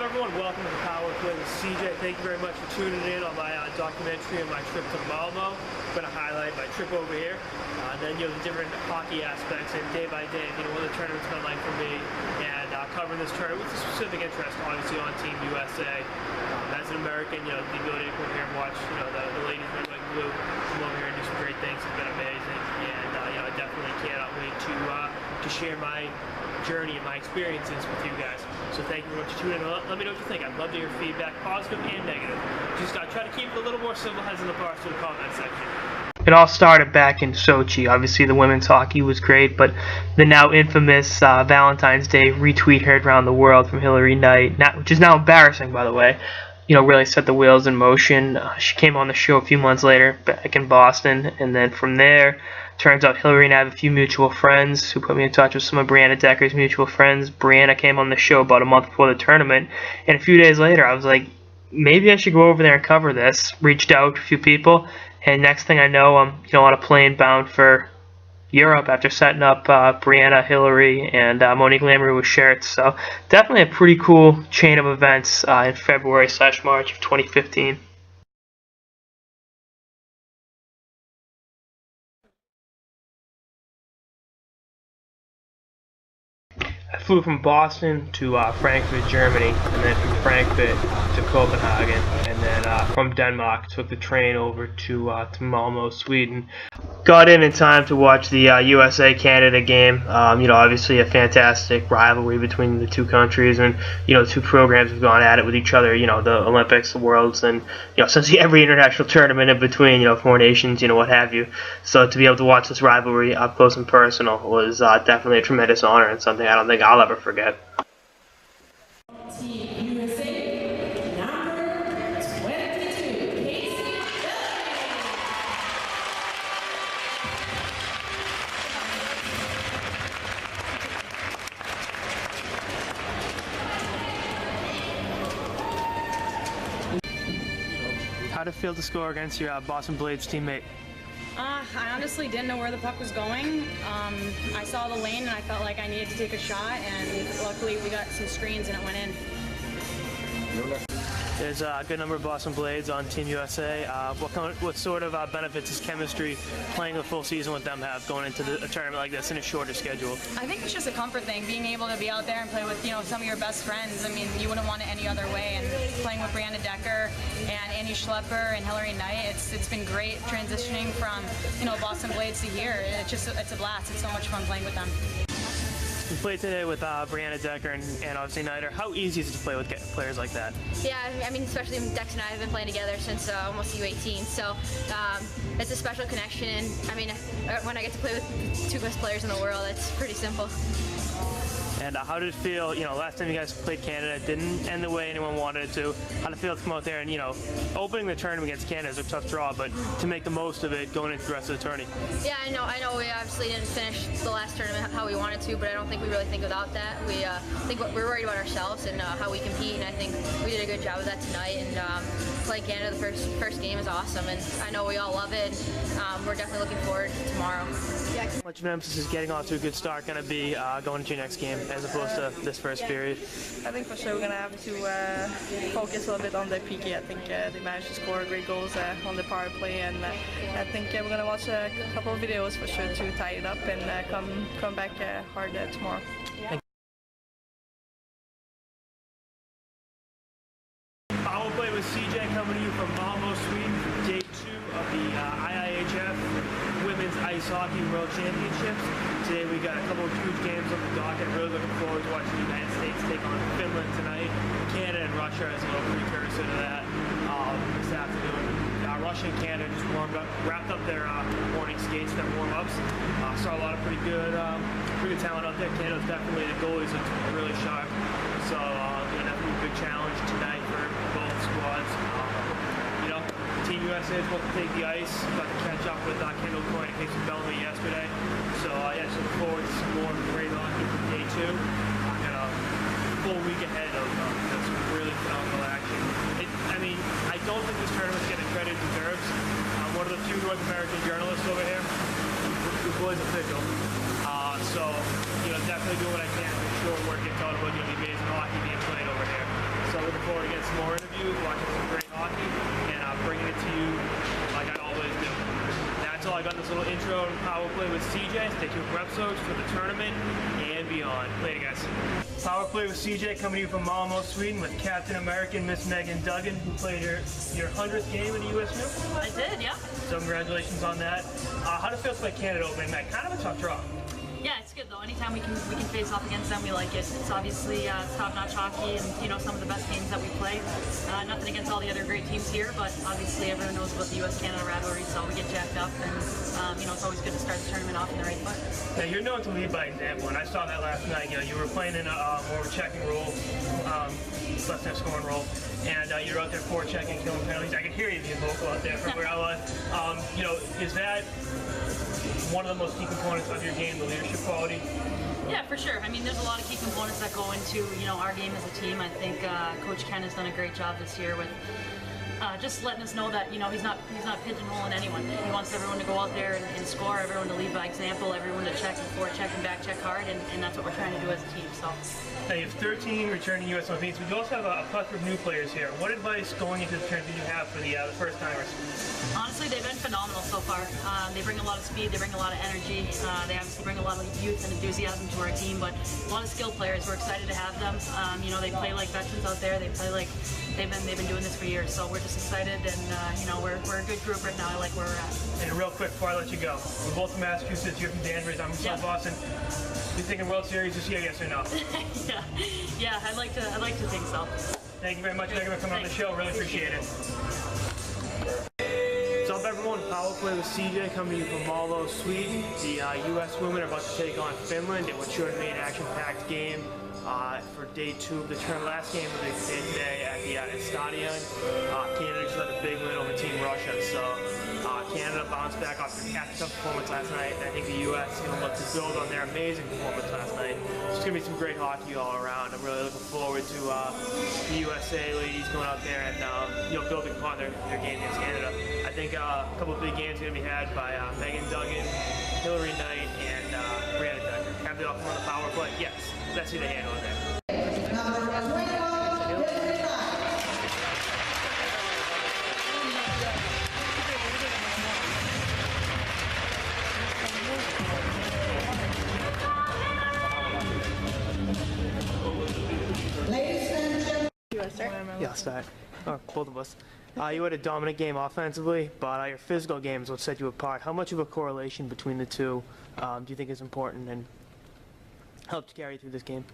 everyone? Welcome to the Power Play with CJ. Thank you very much for tuning in on my documentary on my trip to Malmo. I'm going to highlight my trip over here, then the different hockey aspects, and day by day, what the tournament's been like for me, and covering this tournament with a specific interest, obviously, on Team USA. As an American, the ability to come here and watch, the ladies red, white, and blue come over here and do some great things has been amazing, and I definitely cannot wait to share my journey and my experiences with you guys. So thank you very much for tuning in. Let me know what you think. I'd love to hear feedback, positive and negative. Just try to keep it a little more simple as in the parts in the comment section. It all started back in Sochi. Obviously, the women's hockey was great, but the now infamous Valentine's Day retweet heard around the world from Hillary Knight, which is now embarrassing, by the way, really set the wheels in motion. She came on the show a few months later back in Boston, and then from there, turns out Hillary and I have a few mutual friends who put me in touch with some of Brianna Decker's mutual friends. Brianna came on the show about a month before the tournament, and a few days later, I was like, maybe I should go over there and cover this. Reached out to a few people, and next thing I know, I'm on a plane bound for Europe after setting up Brianna, Hillary, and Monique Lamoureux with shirts. So definitely a pretty cool chain of events in February/March of 2015. I flew from Boston to Frankfurt, Germany, and then from Frankfurt to Copenhagen, and then from Denmark took the train over to Malmo, Sweden. Got in time to watch the USA-Canada game. Obviously a fantastic rivalry between the two countries, and the two programs have gone at it with each other. The Olympics, the Worlds, and essentially every international tournament in between. Four nations, what have you. So to be able to watch this rivalry up close and personal was definitely a tremendous honor and something I don't think I'll ever forget. Team USA, number 22, How'd it feel to score against your Boston Blades teammate? I honestly didn't know where the puck was going. I saw the lane and I felt like I needed to take a shot, and luckily we got some screens and it went in. There's a good number of Boston Blades on Team USA. What sort of benefits does chemistry playing a full season with them have going into a tournament like this in a shorter schedule? I think it's just a comfort thing, being able to be out there and play with some of your best friends. I mean, you wouldn't want it any other way. And playing with Brianna Decker and Annie Schlepper and Hillary Knight, it's been great transitioning from Boston Blades to here. It's a blast. It's so much fun playing with them. We played today with Brianna Decker and obviously Snyder. How easy is it to play with players like that? Yeah, I mean, especially Dex and I have been playing together since almost U18, so it's a special connection. And I mean, when I get to play with two best players in the world, it's pretty simple. And how did it feel, last time you guys played Canada, it didn't end the way anyone wanted it to. How did it feel to come out there and, opening the tournament against Canada is a tough draw, but to make the most of it going into the rest of the tourney? Yeah, I know we obviously didn't finish the last tournament how we wanted to, but I don't think we really think without that. We think we're worried about ourselves and how we compete, and I think we did a good job of that tonight. And playing Canada the first game is awesome, and I know we all love it. And, we're definitely looking forward to tomorrow. Yeah. How much of an emphasis is getting off to a good start going to be going into your next game as opposed to this first period? I think for sure we're going to have to focus a little bit on the PK. I think they managed to score great goals on the power play, and I think we're going to watch a couple of videos for sure to tie it up and come back hard tomorrow. Power Play with CJ coming to you from Malmo, Sweden, day 2 of the IIHF Women's Ice Hockey World Championships. Today we got a couple of huge games on the docket. Really looking forward to watching the United States take on Finland tonight. Canada and Russia as a little precursor to that this afternoon. Russia and Canada just wrapped up their morning skates, their warm-ups. Saw a lot of pretty good talent out there. Canada's definitely, the goalies are really sharp. So definitely a big challenge tonight for both squads. Team USA is supposed to take the ice. Got to catch up with Kendall Coyne and Casey Bellamy yesterday. So just look forward to some more great hockey for day 2. Got a full week ahead of some really phenomenal action. I don't think this tournament's getting credit it deserves. One of the few North American journalists over here. The boys official. Definitely do what I can to make sure word gets out about the amazing hockey being played over here. So some more interviews, watching some great hockey, and bringing it to you like I always do. That's all I got in this little intro and Power Play with CJ. Stay tuned for episodes for the tournament and beyond. Later, guys. Power Play with CJ coming to you from Malmo, Sweden with Captain American Miss Megan Duggan, who played your 100th game in the USU. I did, yeah. So congratulations on that. How does it feel to play Canada opening night? Kind of a tough draw. Yeah, it's good though. Anytime we can face off against them, we like it. It's obviously top-notch hockey, and some of the best games that we play. Nothing against all the other great teams here, but obviously everyone knows about the U.S.-Canada rivalry, so we get jacked up, and it's always good to start the tournament off in the right foot. Now you're known to lead by example, and I saw that last night. You were playing in a more checking role, left-hand scoring role, and you're out there forechecking, killing penalties. I could hear you being vocal out there from where I was. Is that one of the most key components of your game, the leadership quality? Yeah, for sure. I mean, there's a lot of key components that go into our game as a team. I think Coach Ken has done a great job this year with just letting us know that he's not pigeonholing anyone. He wants everyone to go out there and score, everyone to lead by example, everyone to check and forecheck and back check hard, and that's what we're trying to do as a team. So. Now you have 13 returning U.S. Olympians, but you also have a plethora of new players here. What advice going into the tournament do you have for the first timers? Honestly, they've been phenomenal so far. They bring a lot of speed, they bring a lot of energy. They obviously bring a lot of youth and enthusiasm to our team, but a lot of skilled players. We're excited to have them. They play like veterans out there. They play like they've been doing this for years. So we're just excited, and we're a good group right now. I like where we're at. And real quick before I let you go, we're both from Massachusetts. You're from Danvers. I'm from South Boston. You thinking World Series this year? Yes or no? yeah. I'd like to think so. Thank you very much, Megan, for coming on the show. Really appreciate it. What's up, everyone? Power Play with CJ coming to you from Malmo, Sweden. The U.S. women are about to take on Finland in what should have been an action-packed game for day 2 of the tournament. Last game of the day today at the Stadion. Canada just had a big win over Team Russia, so Canada bounced back off their tough performance last night. I think the U.S. is going to look to build on their amazing performance last night. It's going to be some great hockey all around. I'm really looking forward to the USA ladies going out there and building upon their game against Canada. I think a couple of big games are going to be had by Megan Duggan, Hillary Knight, and Brianna Decker. Have they all come on the power play? Yes. That's who they handle it there. Yeah, I'll start. Oh, both of us. You had a dominant game offensively, but your physical game is what set you apart. How much of a correlation between the two do you think is important and helped carry through this game?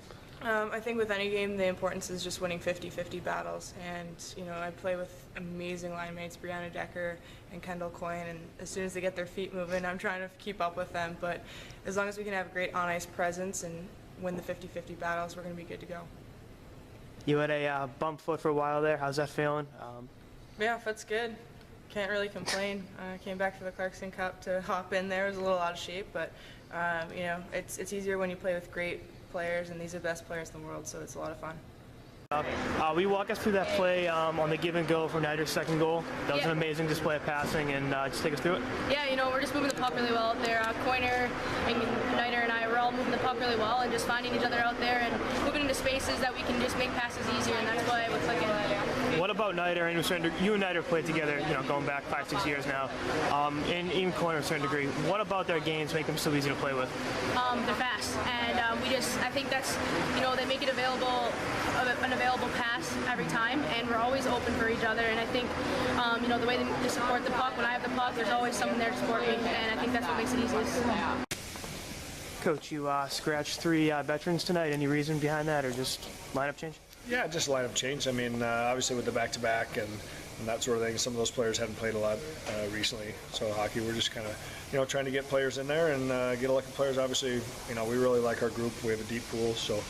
I think with any game, the importance is just winning 50-50 battles. And, I play with amazing line mates, Brianna Decker and Kendall Coyne, and as soon as they get their feet moving, I'm trying to keep up with them. But as long as we can have a great on-ice presence and win the 50-50 battles, we're going to be good to go. You had a bump foot for a while there. How's that feeling? Yeah, foot's good. Can't really complain. I came back for the Clarkson Cup to hop in there. It was a little out of shape, but it's easier when you play with great players, and these are the best players in the world, so it's a lot of fun. Will you walk us through that play on the give and go for Niter's second goal? That was an amazing display of passing, and just take us through it. Yeah, we're just moving the puck really well out there. Coyner and Niter and I, we're all moving the puck really well and just finding each other out there and moving into spaces that we can just make passes easier, and that's why we're clicking. What about Niter? And you and Niter played together, going back 5-6 years now, and even Coyner to a certain degree. What about their games make them so easy to play with? They're fast, and I think that's, they make it available. An available pass every time, and we're always open for each other, and I think the way they support the puck, when I have the puck, there's always someone there to support me, and I think that's what makes it easiest. Coach, you scratched 3 veterans tonight. Any reason behind that, or just lineup change? Yeah, just lineup change. I mean, obviously with the back-to-back and that sort of thing, some of those players haven't played a lot recently. So hockey, we're just kind of, trying to get players in there and get a look at players. Obviously, we really like our group. We have a deep pool, so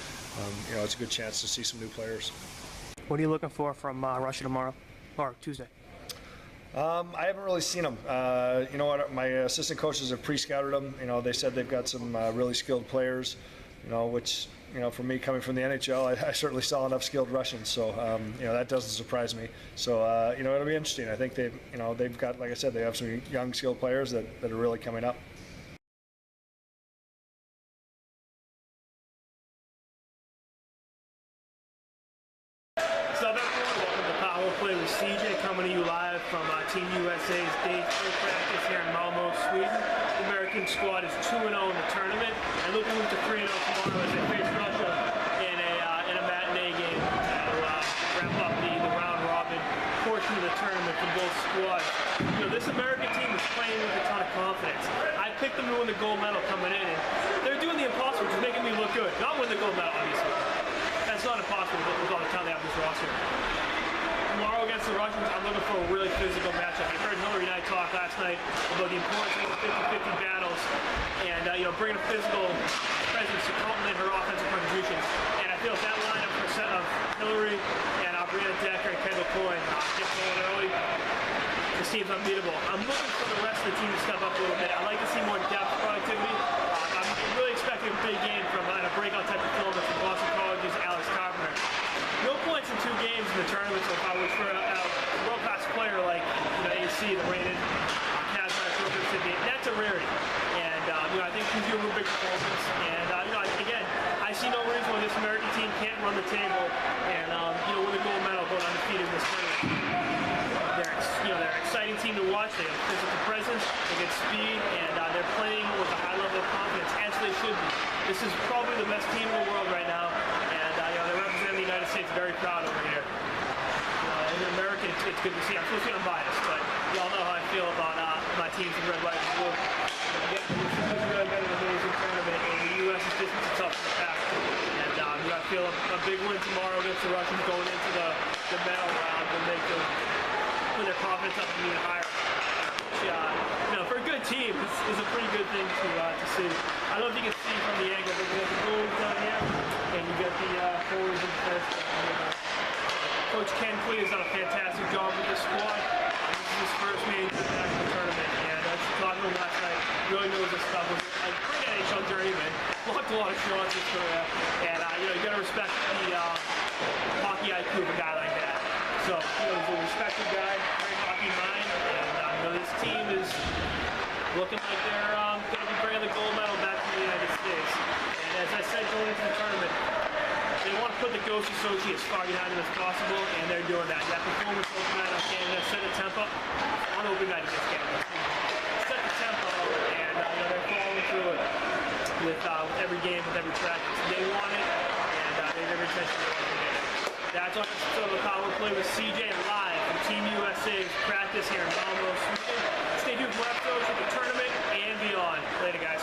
it's a good chance to see some new players. What are you looking for from Russia tomorrow, or Tuesday? I haven't really seen them. You know what? My assistant coaches have pre-scouted them. They said they've got some really skilled players. Which for me coming from the NHL, I certainly saw enough skilled Russians. So that doesn't surprise me. So it'll be interesting. I think they've got, like I said, they have some young skilled players that are really coming up. What's up, everyone? Power Play with CJ coming to you live from Team USA's Day 2 practice here in Malmo, Sweden. The American squad is 2-0 in the tournament and looking to 3-0 tomorrow as they face Russia in a matinee game to wrap up the round robin portion of the tournament for both squads. You know, this American team is playing with a ton of confidence. I picked them to win the gold medal coming in, and they're doing the impossible, which is making me look good. Not win the gold medal, obviously. That's not impossible with all the talent they have in this roster. Tomorrow against the Russians, I'm looking for a really physical matchup. You heard Hillary and I talk last night about the importance of the 50-50 battles and bringing a physical presence to complement her offensive contributions. And I feel that lineup of Hillary and Brianna Decker and Kendall Coyne get going early. This team's unbeatable. I'm looking for the rest of the team to step up a little bit. I'd like to see more depth productivity. I'm really expecting a big game from a breakout type performance from Boston College's Alex Carpenter. No points in 2 games in the tournament so far, which for a world-class player like AC, the rated Kazan, that's a rarity. And I think he's doing a big performance. And again, I see no reason why this American team can't run the table and win the gold medal, going undefeated in this tournament. They're an exciting team to watch. They have physical presence, they get speed, and they're playing with a high level of confidence, as they should be. This is probably the best team in the world right now, and they're representing the United States very proud over here. As an American, it's good to see. I'm supposed to be unbiased, but y'all know how I feel about my teams in red, white, and blue. Again, this is really been an amazing tournament, and the U.S. is distance itself from the pack. And I feel a big win tomorrow against the Russians going into the medal round when they can put their confidence up even higher. Which, for a good team, this is a pretty good thing to see. I don't know if you can see from the angle, but you got the goals down here, and you got the forwards and defense. Coach Ken Clee has done a fantastic job with this squad. This is his first major international tournament, and as we talked about last night, really knows this stuff. Like pretty NHL journeyman, blocked a lot of shots this career, and you got to respect the hockey IQ of a guy like that. So he's a respected guy, great hockey mind, and this team is looking like they're going to be bringing the gold medal back to the United States. And as I said going into the tournament, they want to put the ghost of Sochi as far behind them as possible, and they're doing that. That performance open night on Canada set the tempo on open night against Canada. Set the tempo, and they're following through it with every game, with every practice. They want it, and they have every intention to want to get it. That's on the Power Play with CJ live from Team USA's practice here in Malmo, Sweden. Stay tuned for episodes of the tournament and beyond. Later, guys.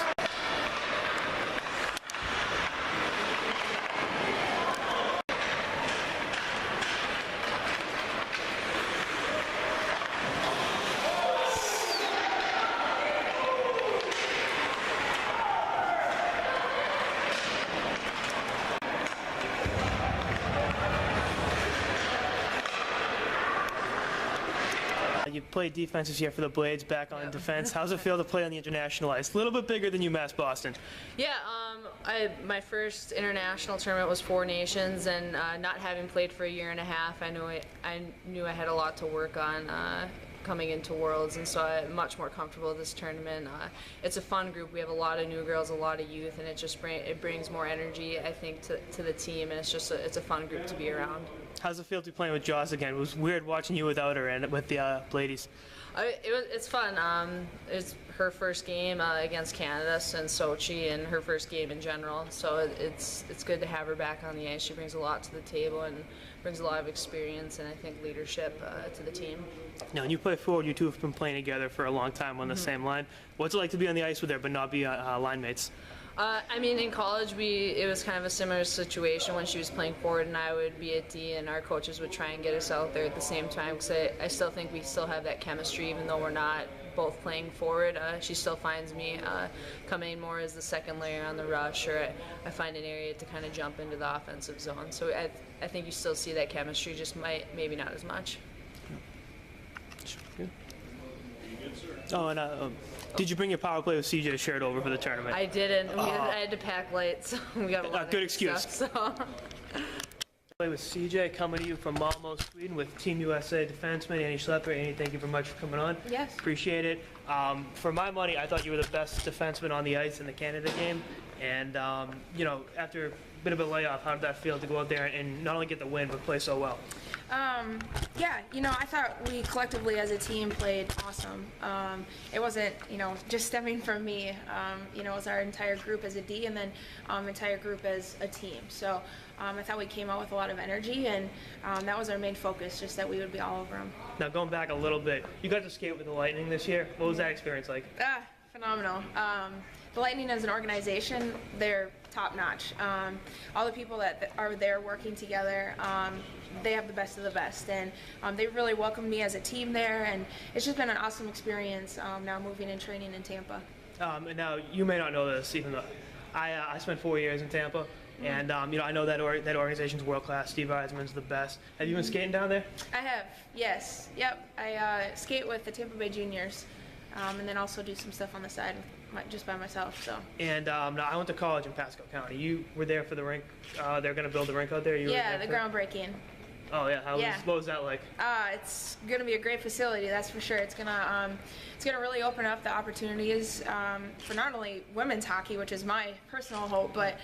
You played defense this year for the Blades, back on defense. How's it feel to play on the international ice? A little bit bigger than UMass Boston. Yeah, my first international tournament was 4 nations, and not having played for a year and a half, I knew I had a lot to work on coming into Worlds, and so I'm much more comfortable with this tournament. It's a fun group. We have a lot of new girls, a lot of youth, and it brings more energy, I think, to the team, and it's a fun group to be around. How's it feel to be playing with Joss again? It was weird watching you without her and with the Bladies. It's fun. It's her first game against Canada since Sochi, and her first game in general. So it's good to have her back on the ice. She brings a lot to the table and brings a lot of experience and I think leadership to the team. Now, when you play forward, you two have been playing together for a long time on the same line. What's it like to be on the ice with her but not be line mates? In college, it was kind of a similar situation when she was playing forward and I would be at D, and our coaches would try and get us out there at the same time, because I still think we still have that chemistry, even though we're not both playing forward. She still finds me coming more as the second layer on the rush, or I find an area to kind of jump into the offensive zone. So I think you still see that chemistry, just maybe not as much. Oh, and did you bring your Power Play with CJ shirt over for the tournament? I didn't. I had to pack light, so we got a lot of good excuse. Stuff, so. Play with CJ coming to you from Malmo, Sweden, with Team USA defenseman Annie Schlepper. Annie, thank you very much for coming on. Yes. Appreciate it. For my money, I thought you were the best defenseman on the ice in the Canada game. And, after a bit of a layoff, how did that feel to go out there and not only get the win, but play so well? Yeah, I thought we collectively as a team played awesome. It wasn't, just stemming from me. It was our entire group as a D and then entire group as a team. So I thought we came out with a lot of energy, and that was our main focus, just that we would be all over them. Now going back a little bit, you got to skate with the Lightning this year. What was that experience like? Phenomenal. The Lightning as an organization, they're top-notch. All the people that are there working together, they have the best of the best, and they really welcomed me as a team there, and it's just been an awesome experience now moving and training in Tampa. And now you may not know this, even though I spent 4 years in Tampa, and I know that that organization's world class. Steve Eisman's the best. Have you been skating down there? I have, yes. Yep. I skate with the Tampa Bay Juniors, and then also do some stuff on the side just by myself. So. And now I went to college in Pasco County. You were there for the rink. They're going to build the rink out there. Yeah, the groundbreaking. Oh yeah, what was that like? It's gonna be a great facility, that's for sure. It's gonna really open up the opportunities for not only women's hockey, which is my personal hope, but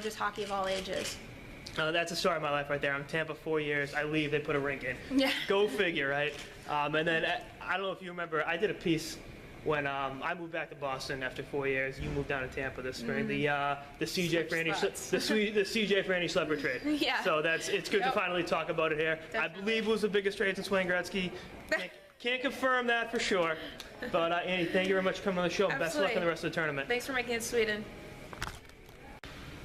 just hockey of all ages. That's the story of my life right there. I'm in Tampa 4 years. I leave, they put a rink in. Yeah. Go figure, right? And then I don't know if you remember, I did a piece when I moved back to Boston after 4 years. You moved down to Tampa this spring. The CJ Franny Schlepper trade. Yeah. So it's good to finally talk about it here. Definitely. I believe it was the biggest trade since Wayne Gretzky. Can't confirm that for sure. But Annie, thank you very much for coming on the show. Absolutely. Best of luck in the rest of the tournament. Thanks for making it Sweden.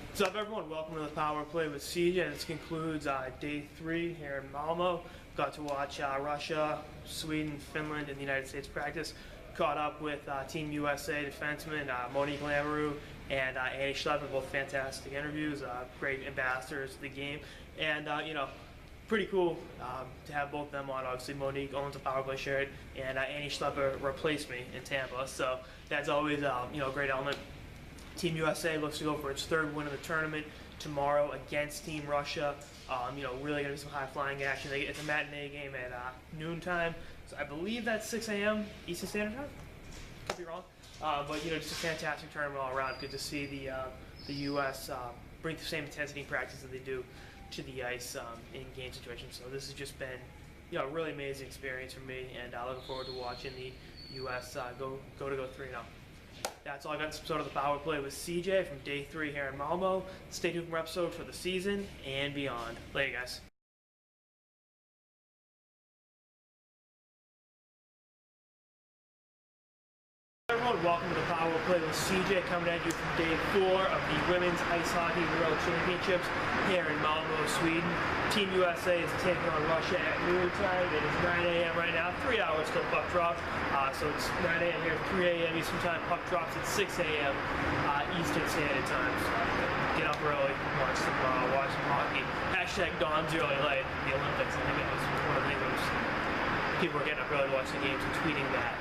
What's up, everyone? Welcome to the Power Play with CJ. This concludes day 3 here in Malmo. Got to watch Russia, Sweden, Finland, and the United States practice. Caught up with Team USA defenseman Monique Lamoureux and Annie Schlepper, both fantastic interviews, great ambassadors to the game, and pretty cool to have both of them on. Obviously, Monique owns a Power Play shirt, and Annie Schlepper replaced me in Tampa, so that's always a great element. Team USA looks to go for its 3rd win of the tournament tomorrow against Team Russia. Really going to be some high-flying action. It's a matinee game at noontime. So I believe that's 6 a.m. Eastern Standard Time. Could be wrong. But just a fantastic tournament all around. Good to see the U.S. Bring the same intensity and practice that they do to the ice in game situations. So this has just been a really amazing experience for me, and looking forward to watching the U.S. go 3-0. That's all I got in this episode of the Power Play with CJ from day 3 here in Malmo. Stay tuned for more episodes for the season and beyond. Later, guys. Everyone, welcome to the Power Play with CJ, coming at you from day 4 of the Women's Ice Hockey World Championships here in Malmo, Sweden. Team USA is taking on Russia at noontime. It is 9 a.m. right now, 3 hours till puck drop. So it's 9 a.m. here, 3 a.m. Eastern time. Puck drops at 6 a.m. Eastern Standard Time. So get up early, watch some hockey. Hashtag Dawn's Early Light, the Olympics. I think it was one of the things people were getting up early to watch the games and tweeting that.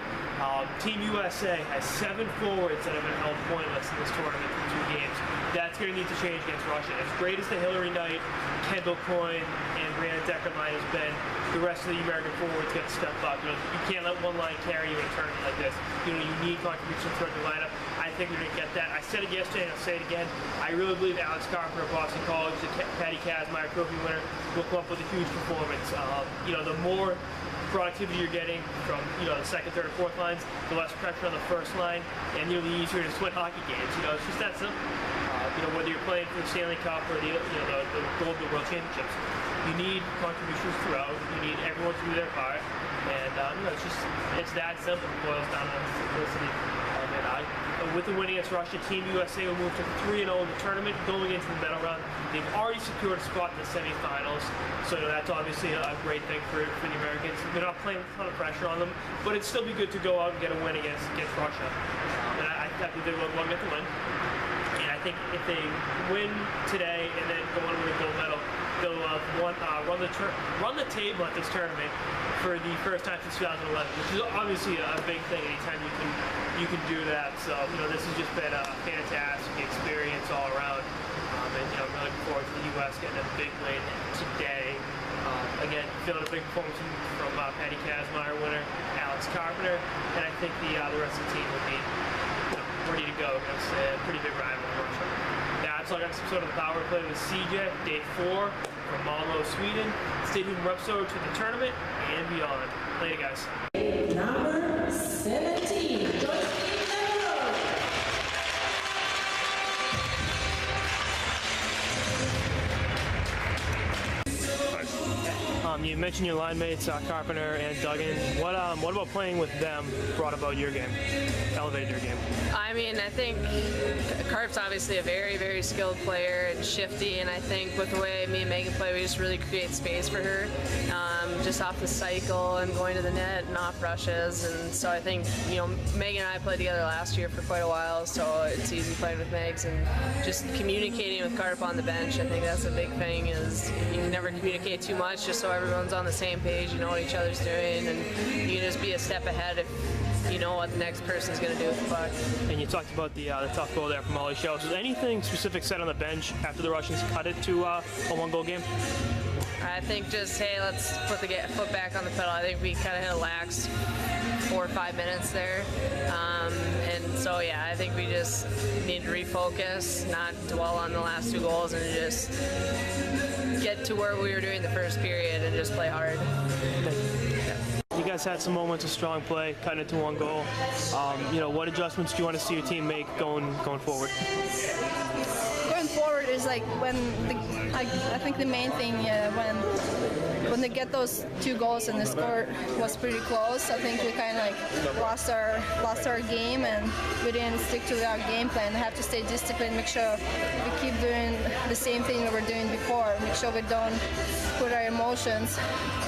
Team USA has 7 forwards that have been held pointless in this tournament for 2 games. That's going to need to change against Russia. As great as the Hillary Knight, Kendall Coyne, and Brianna Decker line has been, the rest of the American forwards got to step up. You can't let one line carry you in a tournament like this. You need contributions throughout the lineup. I think we're going to get that. I said it yesterday, and I'll say it again. I really believe Alex Carpenter of Boston College, the Patty Kazmaier Trophy winner, will come up with a huge performance. The more productivity you're getting from the 2nd, 3rd, and 4th lines, the less pressure on the 1st line, and the easier to win hockey games. It's just that simple. Whether you're playing for the Stanley Cup or the Gold World Championships, you need contributions throughout. You need everyone to do their part, and it's that simple. It boils down to simplicity. With the win against Russia, Team USA will move to 3-0 in the tournament, going into the medal round. They've already secured a spot in the semifinals, so that's obviously a great thing for the Americans. They're not playing with a ton of pressure on them, but it'd still be good to go out and get a win against Russia. And I think they will get the win. And I think if they win today and then go on with a gold medal, they'll run the table at this tournament for the first time since 2011, which is obviously a big thing. Anytime you can do that, so this has just been a fantastic experience all around, and I'm really looking forward to the U.S. getting a big win today. Again, feeling a big performance from Patty Kazmaier winner Alex Carpenter, and I think the rest of the team will be ready to go against a pretty big rival in Russia. That's all I got. Some sort of the Power Play with CJ, day 4 from Malmo, Sweden. Stay tuned for episode to the tournament and beyond. Later, guys. Number 17, You mentioned your line mates, Carpenter and Duggan. What about playing with them brought about your game, elevated your game? I mean, I think Carp's obviously a very, very skilled player and shifty, and I think with the way me and Megan play, we just really create space for her, just off the cycle and going to the net and off rushes. And so I think, Megan and I played together last year for quite a while, so it's easy playing with Megs, and just communicating with Carp on the bench. I think that's a big thing, is you never communicate too much, just so everyone's on the same page, you know what each other's doing, and you can just be a step ahead if you know what the next person's going to do with the puck. And you talked about the tough goal there from Molly Shells. Was anything specific said on the bench after the Russians cut it to a one-goal game? I think just, hey, let's put the foot back on the pedal. I think we kind of hit a lax 4 or 5 minutes there. And so, yeah, I think we just need to refocus, not dwell on the last 2 goals, and just get to where we were doing the first period and just play hard. You guys had some moments of strong play, cutting it to 1 goal. What adjustments do you want to see your team make going forward? Going forward is like when I think the main thing when they get those 2 goals and the score was pretty close. I think we kind of like lost our game, and we didn't stick to our game plan. We have to stay disciplined, make sure we keep doing the same thing that we're doing before, make sure we don't put our emotions,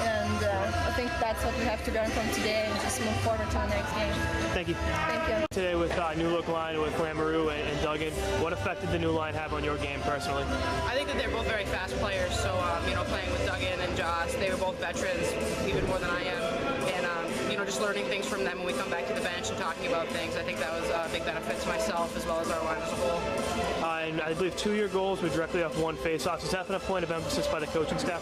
and I think that's what we have to learn from today and just move forward to the next game. Thank you. Thank you. Today with new look line with Lamoureux and Duggan, what effect did the new line have on your game personally? I think that they're both very fast players, so playing with Duggan and Joss, they were both veterans, even more than I am, and just learning things from them when we come back to the bench and talking about things. I think that was a big benefit to myself as well as our line as a whole. And I believe 2 of your goals were directly off 1 face-off. Is that been a point of emphasis by the coaching staff?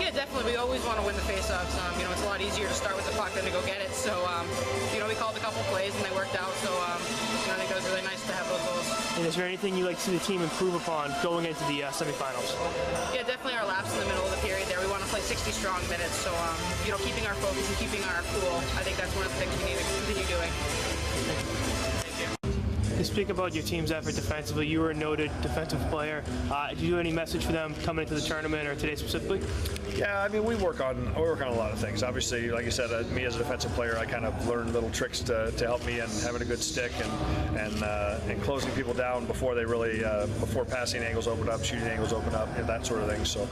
Yeah, definitely. We always want to win the face-offs. It's a lot easier to start with the puck than to go get it. So, we called a couple plays and they worked out. So, I think it was really nice to have those goals. And is there anything you'd like to see the team improve upon going into the semifinals? Yeah, definitely our laps in the middle of the period there. We want to play 60 strong minutes. So, keeping our focus and keeping our cool, I think that's one of the things we need to continue doing. To speak about your team's effort defensively, you were a noted defensive player. Do you have any message for them coming into the tournament or today specifically? Yeah, I mean, we work on a lot of things. Obviously, like you said, me as a defensive player, I kind of learned little tricks to help me in having a good stick and closing people down before they really before passing angles open up, shooting angles open up, that sort of thing. So,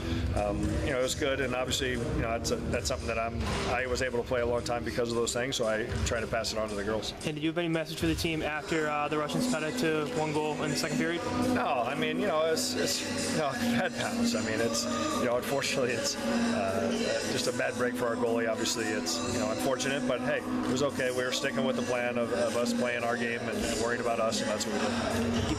it was good, and obviously, that's something that I was able to play a long time because of those things. So I try to pass it on to the girls. And did you have any message for the team after the Russians cut it to 1 goal in the second period? No, I mean, it's bad bounce. I mean, it's unfortunately it's just a bad break for our goalie. Obviously, it's unfortunate, but hey, it was okay. We were sticking with the plan of us playing our game and worrying about us, and that's what we did.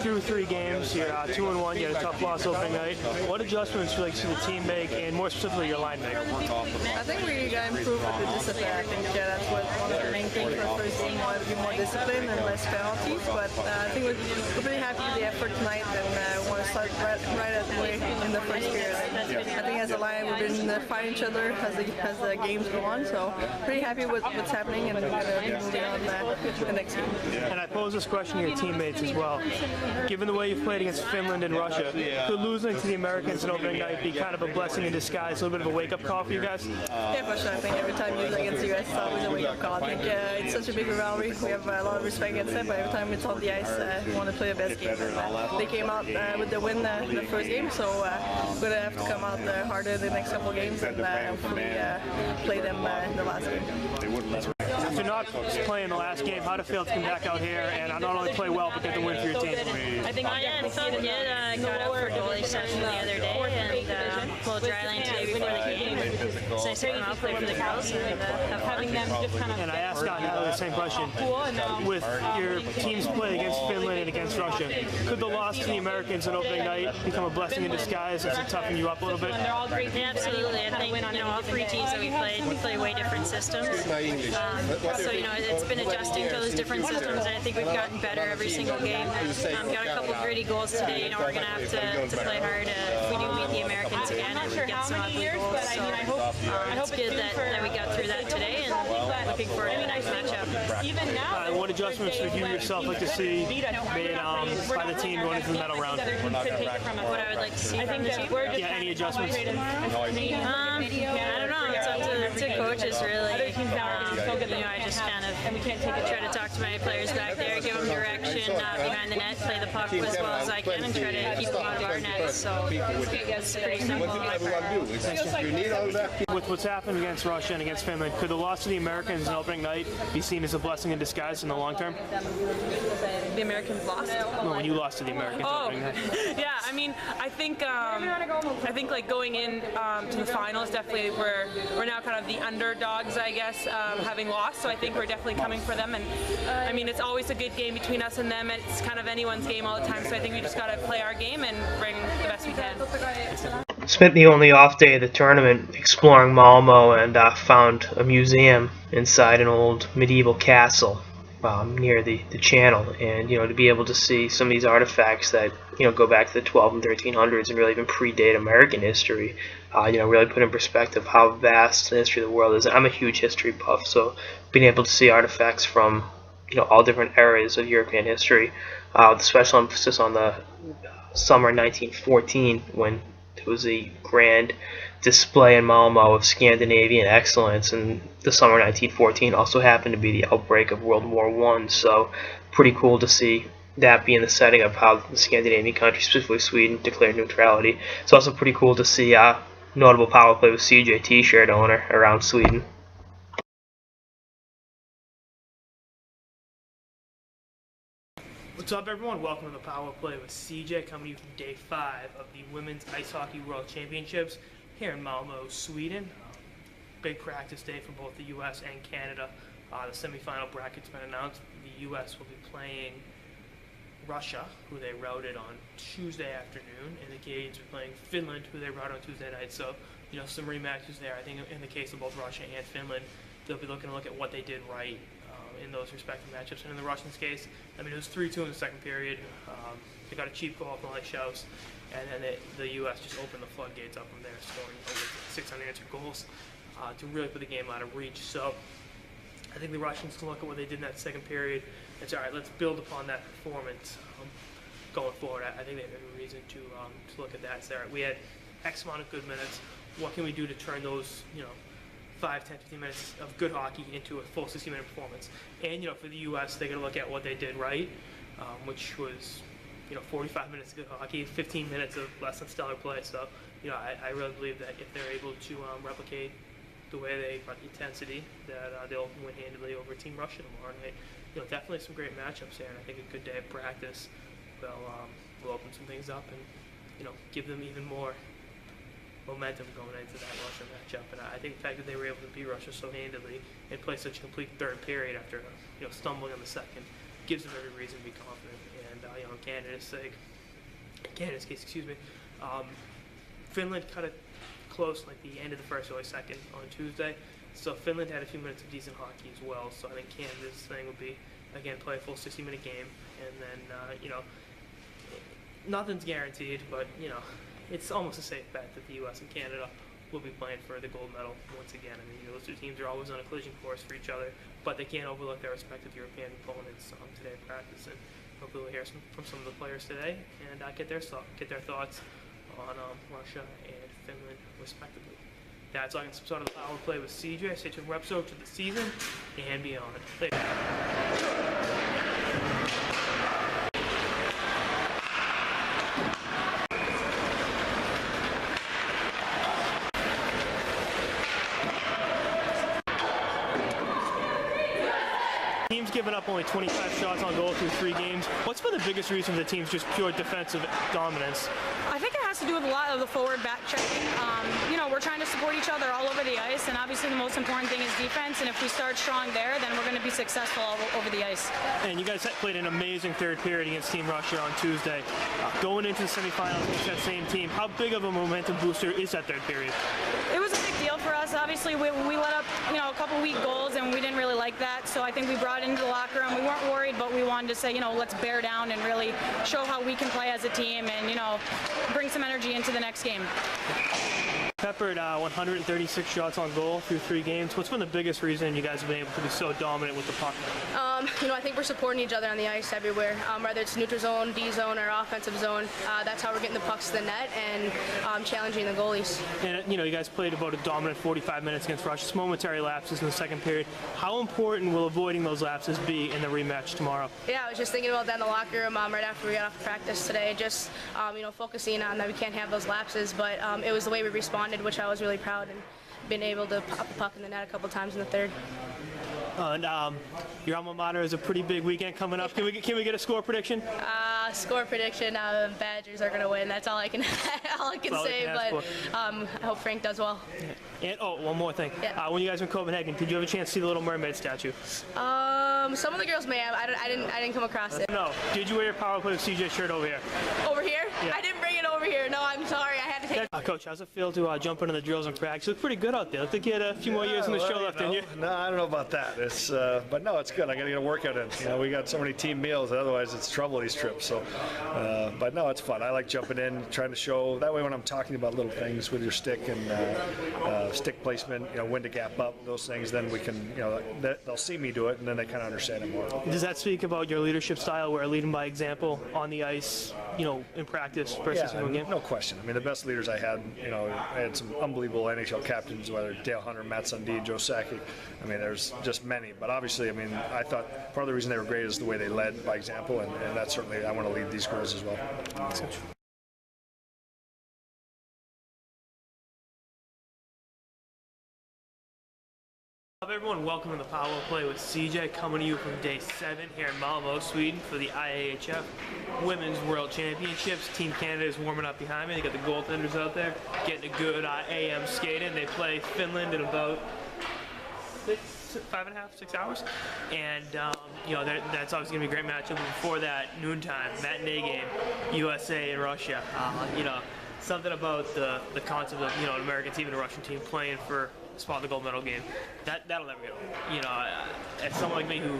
Through 3 games, you're 2-1, you had a tough loss opening night. What adjustments would you like to see the team make, and more specifically your line make? I think we got to improve with the discipline. I think that's what one of the main things for our first game. We want to be more disciplined and less penalties, but I think we're pretty happy with the effort tonight, and we want to start right away in the first period. I think as a line, we've been fighting each other as the games go on, so pretty happy with what's happening, and we're going to be moving on the next game. And I pose this question to your teammates as well. Given the way you've played against Finland and Russia, could losing to the Americans in opening night be kind of a blessing in disguise, a little bit of a wake-up call for you guys? Yeah, for sure. I think every time you lose against the US, it's always a wake-up call. I think it's such a big rivalry. We have a lot of respect against it, but every time it's on the ice, we want to play the best game. They came out with the win in the first game, so we're going to have to come out harder the next couple games and hopefully play them in the last game. After not playing the last game, how did it feel to come back out here and not only play well, but get the win for your team? I think it felt good. Got up for goalie session the other day and a little dry line today before the game. So I started to play for the girls and having them just kind of. And I asked Natalie the same question. With your team's play against Finland and against Russia, could the loss to the Americans on opening night become a blessing in disguise as it toughened you up a little bit? They're all great. Yeah, absolutely. I think all 3 teams that we play way different systems. So, you know, it's been adjusting to those different systems, and I think we've gotten better every single game. Got a couple gritty goals today. You know, we're going to have to play hard if we do meet the Americans again and get some ugly goals. So it's good that we got through that today, and looking forward to the next matchup. What adjustments would you yourself like to see made by the team going into the medal round? What I would like to see from the team? Yeah, any adjustments? I don't know. It's up to coaches, really. You know, I just kind of try to talk to my players back there, give them direction behind the net, play the puck as well as I can, and try to keep them out of our net. So it's pretty simple on my part. With what's happened against Russia and against Finland, could the loss to the Americans on opening night be seen as a blessing in disguise in the long term? The Americans lost. No, when you lost to the Americans opening night. Yeah, I mean, I think like going in to the finals, definitely we're now kind of the underdogs, I guess, having lost. So I think we're definitely coming for them. And I mean, it's always a good game between us and them. It's kind of anyone's game all the time. So I think we just got to play our game and bring the best we can. Spent the only off day of the tournament exploring Malmo and found a museum inside an old medieval castle near the channel, and you know, to be able to see some of these artifacts that, you know, go back to the 12 and 1300s and really even predate American history, you know, really put in perspective how vast the history of the world is. I'm a huge history buff, so being able to see artifacts from, you know, all different eras of European history, with special emphasis on the summer 1914 when there was a grand display in Malmo of Scandinavian excellence, and the summer 1914 also happened to be the outbreak of World War I, so pretty cool to see that be in the setting of how the Scandinavian countries, specifically Sweden, declared neutrality. It's also pretty cool to see notable power play with CJ t-shirt owner around Sweden. What's up, everyone? Welcome to the Power Play with CJ, coming to you from Day 5 of the Women's Ice Hockey World Championships here in Malmo, Sweden. Big practice day for both the U.S. and Canada. The semifinal bracket's been announced. The U.S. will be playing Russia, who they routed on Tuesday afternoon, and the Canadians are playing Finland, who they routed on Tuesday night. So, you know, some rematches there. I think in the case of both Russia and Finland, they'll be looking to look at what they did right in those respective matchups. And in the Russians' case, I mean, it was 3-2 in the second period. They got a cheap goal from Shows, and then the U.S. just opened the floodgates up from there, scoring over 6 unanswered goals to really put the game out of reach. So I think the Russians can look at what they did in that second period and say, all right, let's build upon that performance going forward. I think they have every reason to look at that and say, all right, we had X amount of good minutes. What can we do to turn those, you know, 5, 10, 15 minutes of good hockey into a full 60-minute performance? And, you know, for the U.S., they're going to look at what they did right, which was, you know, 45 minutes of good hockey, 15 minutes of less than stellar play. So, you know, I really believe that if they're able to replicate the way they brought the intensity, that they'll win handily over Team Russia tomorrow night. You know, definitely some great matchups there, and I think a good day of practice will open some things up and, you know, give them even more momentum going into that Russia matchup. And I think the fact that they were able to beat Russia so handily and play such a complete third period after, you know, stumbling on the second gives them every reason to be confident. And you know, in Canada's case, Finland cut it close, like the end of the first, early second on Tuesday. So Finland had a few minutes of decent hockey as well. So I think Canada's thing would be, again, play a full 60-minute game, and then you know, nothing's guaranteed, but you know, it's almost a safe bet that the U.S. and Canada will be playing for the gold medal once again. I mean, you know, those two teams are always on a collision course for each other, but they can't overlook their respective European opponents today in practice. And hopefully we'll hear from some of the players today and get their thoughts on Russia and Finland, respectively. That's all I can start of the Power Play with CJ. Stay tuned for episode to the season and beyond. Later. Team's given up only 25 shots on goal through 3 games. What's been the biggest reason for the team's just pure defensive dominance? I think it has to do with a lot of the forward back checking. You know, we're trying to support each other all over the ice, and obviously the most important thing is defense, and if we start strong there, then we're going to be successful all over the ice. And you guys played an amazing third period against Team Russia on Tuesday. Going into the semifinals against that same team, how big of a momentum booster is that third period? It was a big deal for for us. Obviously, we let up, a couple weak goals, and we didn't really like that. So I think we brought it into the locker room. We weren't worried, but we wanted to say, let's bear down and really show how we can play as a team, and bring some energy into the next game. Peppered 136 shots on goal through 3 games. What's been the biggest reason you guys have been able to be so dominant with the puck? I think we're supporting each other on the ice everywhere, whether it's neutral zone, D zone, or offensive zone. That's how we're getting the pucks to the net and challenging the goalies. And you guys played about a dominant 45 minutes against Russia. Just momentary lapses in the second period. How important will avoiding those lapses be in the rematch tomorrow? Yeah, I was just thinking about that in the locker room right after we got off practice today. Just focusing on that we can't have those lapses, but it was the way we responded, which I was really proud and been able to pop the puck in the net a couple times in the third. Your alma mater is a pretty big weekend coming up. Can we get a score prediction? Score prediction: Badgers are going to win. That's all I can say. But I hope Frank does well. Yeah. And one more thing. Yeah. When you guys were in Copenhagen, did you have a chance to see the Little Mermaid statue? Some of the girls may have. I didn't come across it. No. Did you wear your Power Play with CJ shirt over here? Over here? Yeah. I didn't bring it over here. No, I'm sorry. I had to take. Coach, how's it feel to jump into the drills and practice? You look pretty good out there. Look like you had a few more years in the show left, didn't you? No, I don't know about that. It's but no, it's good. I got to get a workout in. We got so many team meals, otherwise it's trouble these trips. So, but no, it's fun. I like jumping in, trying to show. That way, when I'm talking about little things with your stick and stick placement, when to gap up, those things, then we can, they'll see me do it, and then they kind of understand it more. Does that speak about your leadership style, where leading by example on the ice, in practice versus in a game? No question. I mean, the best leaders I had, I had some unbelievable NHL captains, whether Dale Hunter, Matt Sundin, Joe Sakic. I mean, there's just many. But obviously, I thought part of the reason they were great is the way they led by example, and that's certainly, I want to lead these girls as well. Hello everyone, welcome to the Power Play with CJ, coming to you from day 7 here in Malmo, Sweden for the IIHF Women's World Championships. Team Canada is warming up behind me. They got the goaltenders out there getting a good AM skating. They play Finland in about 5.5, 6 hours, and that's obviously gonna be a great matchup. Before that, noontime matinee game, USA and Russia. Something about the concept of an American team and a Russian team playing for a spot in the gold medal game. That'll never get old. As someone like me who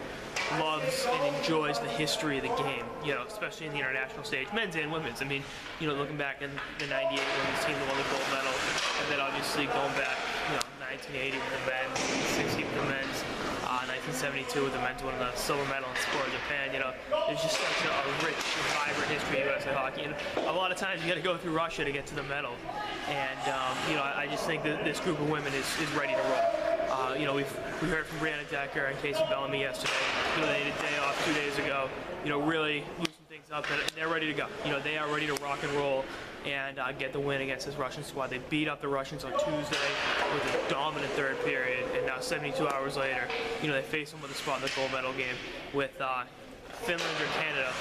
loves and enjoys the history of the game, especially in the international stage, men's and women's. Looking back in the '98 women's team that won the gold medal, and then obviously going back, 1980 with the men, 1960 with the men's, 1972 with the men's winning the silver medal in Sport Japan. There's just such a rich and vibrant history of USA hockey, and a lot of times you got to go through Russia to get to the medal. And I just think that this group of women is ready to roll. We heard from Brianna Decker and Casey Bellamy yesterday. They had a day off 2 days ago. Really loosen things up, and they're ready to go. They are ready to rock and roll and get the win against this Russian squad. They beat up the Russians on Tuesday with a dominant third period, and now 72 hours later, they face them with a spot in the gold medal game with Finland or Canada,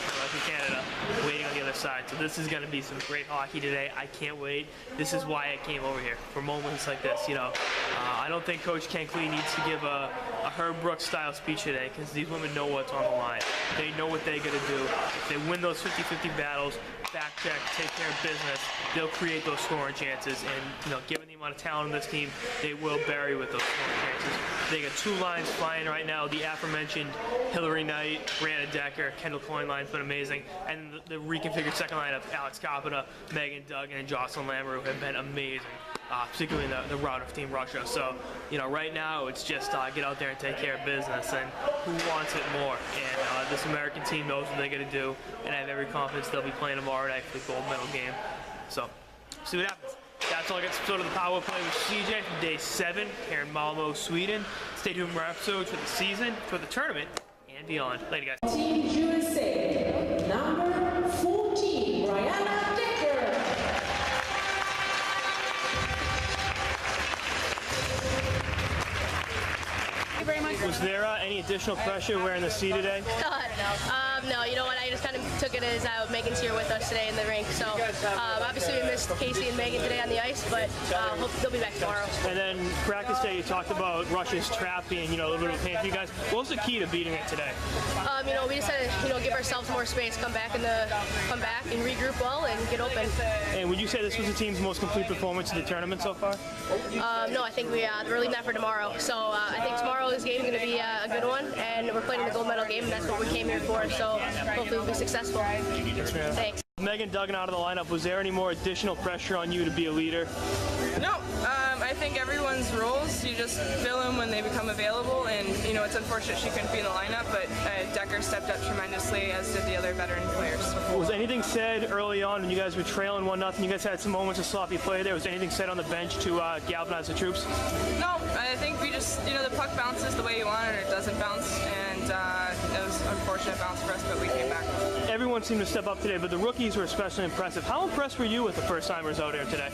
waiting on the other side. So this is going to be some great hockey today. I can't wait. This is why I came over here, for moments like this. I don't think Coach Ken Klee needs to give a Herb Brooks style speech today, because these women know what's on the line. They know what they got to do. If they win those 50-50 battles, back check, take care of business, they'll create those scoring chances. And given the amount of talent in this team, they will bury with those scoring chances. They got 2 lines flying right now. The aforementioned Hillary Knight, Brianna Decker, Kendall Coyne line's been amazing, and the reconfigured second line of Alex Kopita, Megan Duggan, and Jocelyn Lamoureux have been amazing, particularly in the route of Team Russia. So, right now it's just get out there and take care of business, and who wants it more? And this American team knows what they got to do, and I have every confidence they'll be playing tomorrow night for the gold medal game. So, see what happens. That's all I got to episode of the Power Play with CJ from day 7 here in Malmo, Sweden. Stay tuned for more episodes for the season, for the tournament, and beyond. Later, guys. Team USA, number 14, Brianna Decker. Thank you very much. Was there any additional pressure wearing the C today? No, you know what? I just kind of took it as Megan's here with us today in the rink. So obviously we missed Casey and Megan today on the ice, but hope they'll be back tomorrow. And then practice day, you talked about Russia's trap being, a little bit of a pain for you guys. What was the key to beating it today? We just had to give ourselves more space, come back and regroup well and get open. And would you say this was the team's most complete performance in the tournament so far? No, I think we're leaving that for tomorrow. So I think tomorrow's game is going to be a good one, and we're playing in the gold medal game, and that's what we came here for. So hopefully we'll be successful. Thanks. Megan Duggan out of the lineup, was there any more additional pressure on you to be a leader? No, I think everyone's roles, you just fill them when they become available, and it's unfortunate she couldn't be in the lineup, but Decker stepped up tremendously, as did the other veteran players. Was anything said early on when you guys were trailing 1-0? You guys had some moments of sloppy play there. Was anything said on the bench to galvanize the troops? No, I think we just, the puck bounces the way you want it, or it doesn't bounce, and it was an unfortunate bounce for us, but we came back. Everyone seemed to step up today, but the rookies were especially impressive. How impressed were you with the first-timers out here today?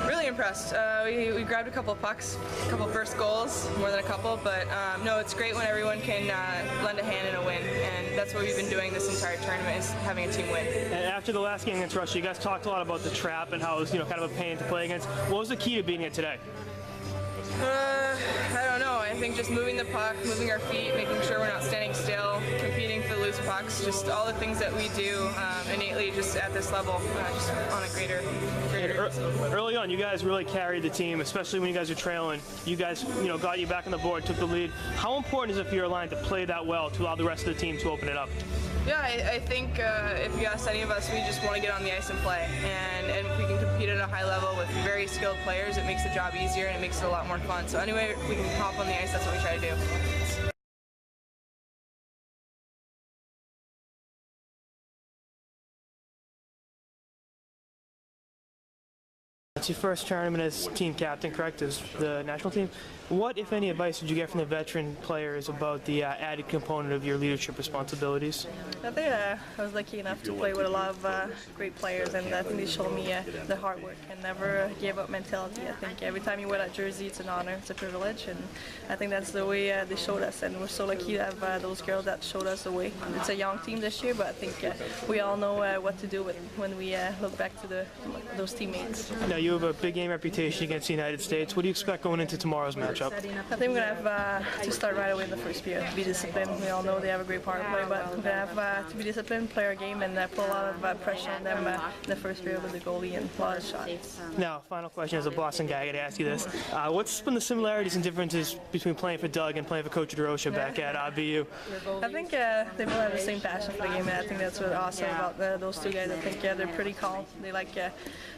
Really impressed. We grabbed a couple of pucks, a couple of first goals, more than a couple, but no, it's great when everyone can lend a hand in a win, and that's what we've been doing this entire tournament, is having a team win. And after the last game against Russia, you guys talked a lot about the trap and how it was, kind of a pain to play against. What was the key to beating it today? I don't know. I think just moving the puck, moving our feet, making sure we're not standing still, competing for loose pucks, just all the things that we do innately just at this level, just on a greater Early on, you guys really carried the team, especially when you guys were trailing. You guys, got you back on the board, took the lead. How important is it for your line to play that well to allow the rest of the team to open it up? Yeah, I think if you ask any of us, we just want to get on the ice and play. And if we can compete at a high level with very skilled players, it makes the job easier and it makes it a lot more fun. So anyway, we can hop on the ice, that's what we try to do. It's your first tournament as team captain, correct, as the national team. What, if any, advice did you get from the veteran players about the added component of your leadership responsibilities? I think I was lucky enough to play with a lot of great players, and I think they showed me the hard work and never gave up mentality. I think every time you wear that jersey, it's an honor, it's a privilege, and I think that's the way they showed us, and we're so lucky to have those girls that showed us the way. It's a young team this year, but I think we all know what to do when we look back to those teammates. Now, you have a big game reputation against the United States. What do you expect going into tomorrow's matchup? I think we're going to have to start right away in the first period, be disciplined. We all know they have a great power play, but we're going to have to be disciplined, play our game, and put a lot of pressure on them in the first period with the goalie and a lot of shots. Now, final question as a Boston guy, I got to ask you this. What's been the similarities and differences between playing for Doug and playing for Coach DeRocha back at BU? I think they both have the same passion for the game, and I think that's what's awesome about those two guys. I think they're pretty calm. They like to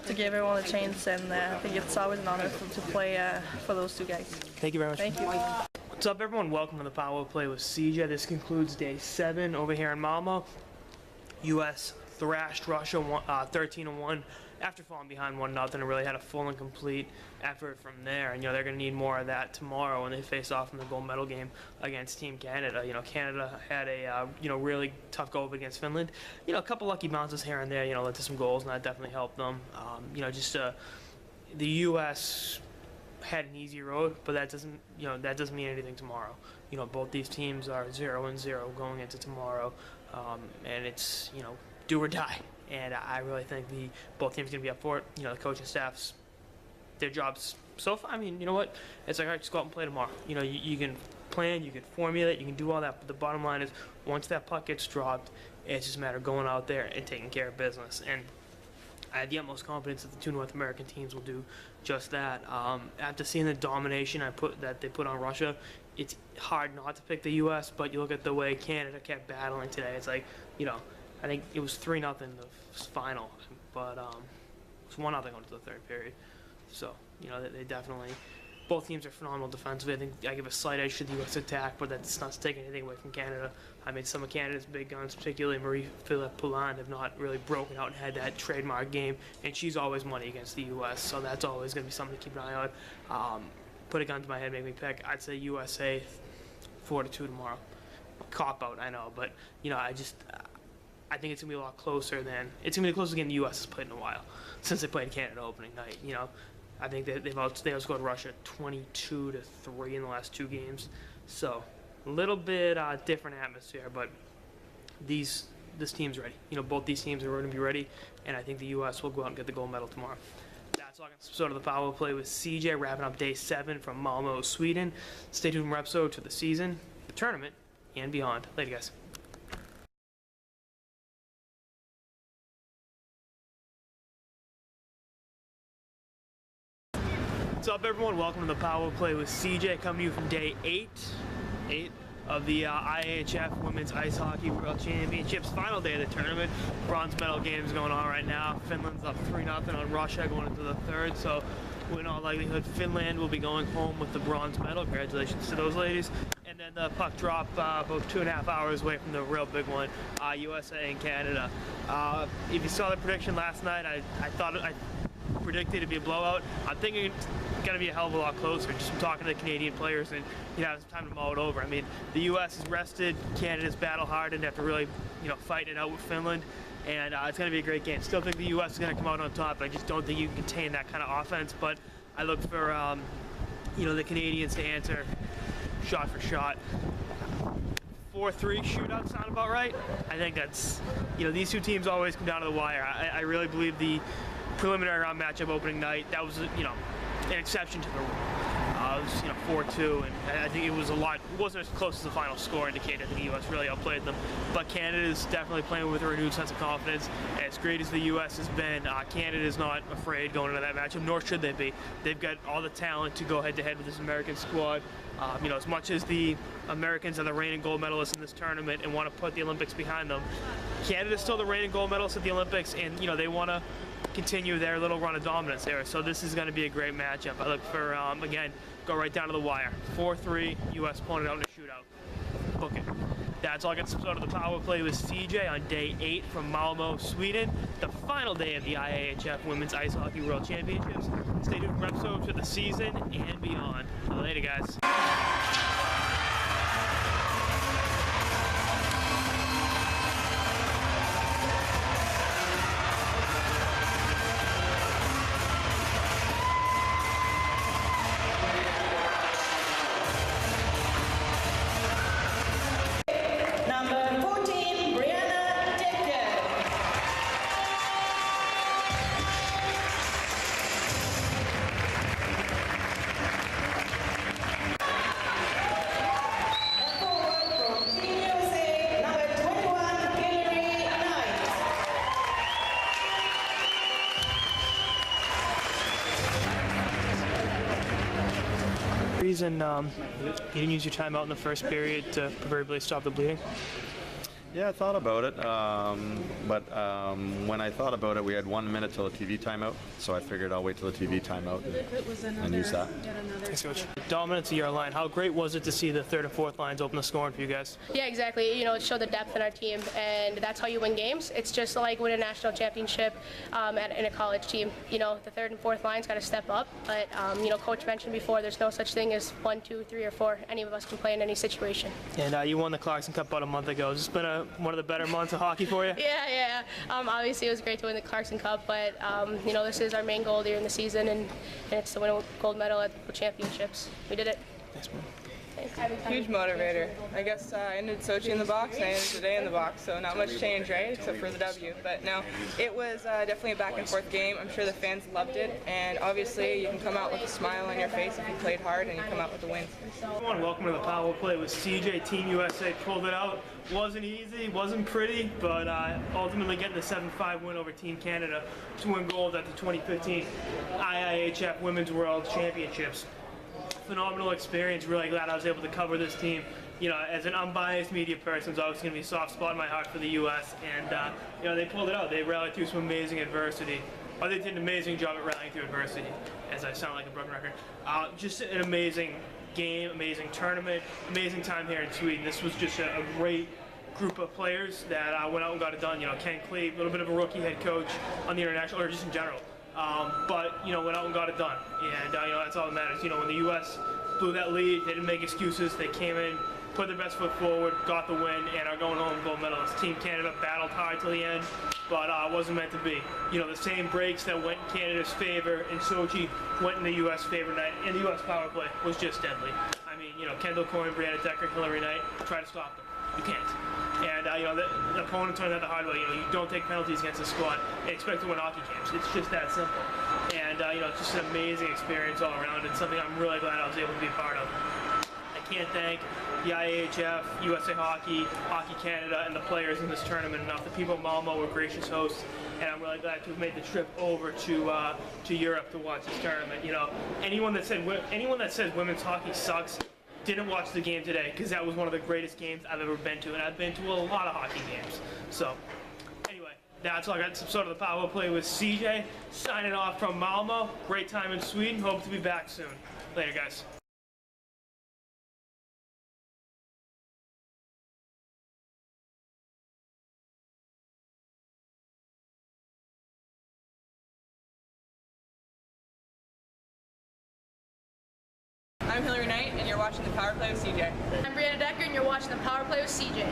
give everyone a chance, and I think it's always an honor to play for those two guys. Thank you very much. Thank you. What's up, everyone? Welcome to the Power Play with CJ. This concludes day 7 over here in Malmo. U.S. thrashed Russia 13-1 after falling behind 1-0 and really had a full and complete effort from there. And they're going to need more of that tomorrow when they face off in the gold medal game against Team Canada. Canada had a really tough go up against Finland. A couple lucky bounces here and there. Led to some goals, and that definitely helped them. The U.S. had an easy road, but that doesn't mean anything tomorrow. Both these teams are 0-0 going into tomorrow, and it's do or die. And I really think both teams are going to be up for it. The coaching staffs, their jobs so far. It's like, all right, just go out and play tomorrow. You can plan, you can formulate, you can do all that, but the bottom line is once that puck gets dropped, it's just a matter of going out there and taking care of business. And I have the utmost confidence that the two North American teams will do just that. After seeing the domination that they put on Russia, it's hard not to pick the U.S., but you look at the way Canada kept battling today. It's like, I think it was 3-0 the final, but it was 1-0 going to the third period. So, they definitely, both teams are phenomenal defensively. I think I give a slight edge to the U.S. attack, but that's not taking anything away from Canada. Some of Canada's big guns, particularly Marie-Philippe Poulin, have not really broken out and had that trademark game, and she's always money against the U.S., so that's always going to be something to keep an eye on. Put a gun to my head, make me pick. I'd say USA 4-2 tomorrow. Cop out, I know, but I think it's gonna be a lot closer than it's gonna be the closest game the U.S. has played in a while since they played Canada opening night. I think they've outscored Russia 22-3 in the last 2 games, so a little bit different atmosphere. But this team's ready. Both these teams are going to be ready, and I think the U.S. will go out and get the gold medal tomorrow. That's all I got. Episode of the Power Play with CJ, wrapping up day 7 from Malmo, Sweden. Stay tuned for episode to the season, the tournament, and beyond. Later, guys. What's up, everyone? Welcome to the Power Play with CJ, coming to you from day 8 of the IIHF Women's Ice Hockey World Championships, final day of the tournament. Bronze medal games going on right now. Finland's up 3-0 on Russia going into the third, so in all likelihood Finland will be going home with the bronze medal. Congratulations to those ladies. And then the puck drop about 2.5 hours away from the real big one, USA and Canada. If you saw the prediction last night, I predicted it'd be a blowout. I'm thinking it's going to be a hell of a lot closer, just from talking to the Canadian players, and it's time to mull it over. I mean, the U.S. is rested, Canada's battle hardened after really fighting it out with Finland, and it's going to be a great game. Still think the U.S. is going to come out on top, but I just don't think you can contain that kind of offense. But I look for the Canadians to answer shot for shot. 4-3 shootout sound about right? I think that's, these two teams always come down to the wire. I really believe the preliminary round matchup opening night, that was, an exception to the rule. It was, 4-2, and I think it wasn't as close as the final score indicated. I think the U.S. really outplayed them. But Canada is definitely playing with a renewed sense of confidence. As great as the U.S. has been, Canada is not afraid going into that matchup, nor should they be. They've got all the talent to go head-to-head with this American squad. As much as the Americans are the reigning gold medalists in this tournament and want to put the Olympics behind them, Canada's still the reigning gold medalists at the Olympics, and they want to continue their little run of dominance there. So this is going to be a great matchup. I look for, again, go right down to the wire. 4-3, U.S. pulling it out in a shootout. Book it. That's all I got to episode of the Power Play with CJ on day 8 from Malmo, Sweden, the final day of the IIHF Women's Ice Hockey World Championships. Stay tuned for episodes for the season and beyond. Later, guys. Reason you didn't use your timeout in the first period to proverbially stop the bleeding? Yeah, I thought about it, but when I thought about it, we had 1 minute till the TV timeout, so I figured I'll wait till the TV timeout and use that. Thanks, Coach. Dominance of your line, how great was it to see the third and fourth lines open the scoring for you guys? Yeah, exactly. It showed the depth in our team, and that's how you win games. It's just like win a national championship in a college team. The third and fourth line's got to step up, but Coach mentioned before, there's no such thing as 1, 2, 3, or 4. Any of us can play in any situation. And you won the Clarkson Cup about a month ago. Has this been one of the better months of hockey for you? Yeah. Obviously, it was great to win the Clarkson Cup, but this is our main goal here in the season, and it's to win a gold medal at the championships. We did it. Thanks, man. Huge motivator. I guess I ended Sochi in the box and I ended today in the box, so not much change, right, except for the W. But no, it was definitely a back and forth game. I'm sure the fans loved it, and obviously you can come out with a smile on your face if you played hard and you come out with the wins. Everyone, welcome to the Power Play with CJ. Team USA pulled it out. Wasn't easy, wasn't pretty, but ultimately getting the 7-5 win over Team Canada to win gold at the 2015 IIHF Women's World Championships. Phenomenal experience. Really glad I was able to cover this team. As an unbiased media person, it's always going to be a soft spot in my heart for the U.S. And they pulled it out. They rallied through some amazing adversity. They did an amazing job at rallying through adversity. As I sound like a broken record. Just an amazing game, amazing tournament, amazing time here in Sweden. This was just a great group of players that went out and got it done. Ken Cleve, a little bit of a rookie head coach on the international, or just in general. But went out and got it done, and that's all that matters. When the U.S. blew that lead, they didn't make excuses. They came in, put their best foot forward, got the win, and are going home gold medalists. Team Canada battled hard till the end, but it wasn't meant to be. The same breaks that went in Canada's favor in Sochi went in the U.S. favor tonight, and the U.S. power play was just deadly. I mean, Kendall Coyne, Brianna Decker, Hillary Knight, try to stop them. You can't. And the opponents learned that the hard way. You don't take penalties against the squad and expect to win hockey games. It's just that simple. And it's just an amazing experience all around. It's something I'm really glad I was able to be a part of. I can't thank the IIHF, USA Hockey, Hockey Canada, and the players in this tournament enough. The people of Malmo were gracious hosts, and I'm really glad to have made the trip over to Europe to watch this tournament. You know, anyone that says women's hockey sucks didn't watch the game today, because that was one of the greatest games I've ever been to, and I've been to a lot of hockey games. So, anyway, that's all I got. This episode of the Power Play with CJ, signing off from Malmo. Great time in Sweden. Hope to be back soon. Later, guys. I'm Hillary Knight, and you're watching the Power Play with CJ. I'm Brianna Decker, and you're watching the Power Play with CJ.